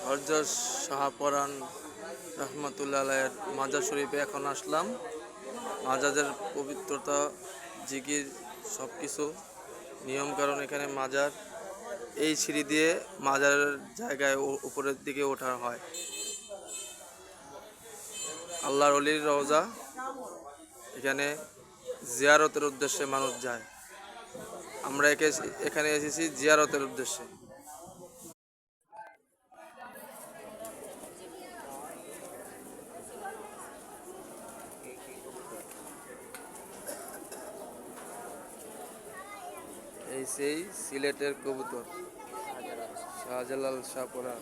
হযরত শাহপরান রহমতুল্লাহ আলাইহির মাজার শরীফে এখন আসলাম। মাজারের পবিত্রতা, জিকির, সব কিছু নিয়মকানুন এখানে। মাজার এই সিঁড়ি দিয়ে মাজারের জায়গায় উপরের দিকে ওঠা হয়। আল্লাহর ওলির রওজা, এখানে জিয়ারতের উদ্দেশ্যে মানুষ যায়। আমরা এখানে এসেছি জিয়ারতের উদ্দেশ্যে। এই সেই সিলেটের কবুতর শাহজালাল শাহপরান।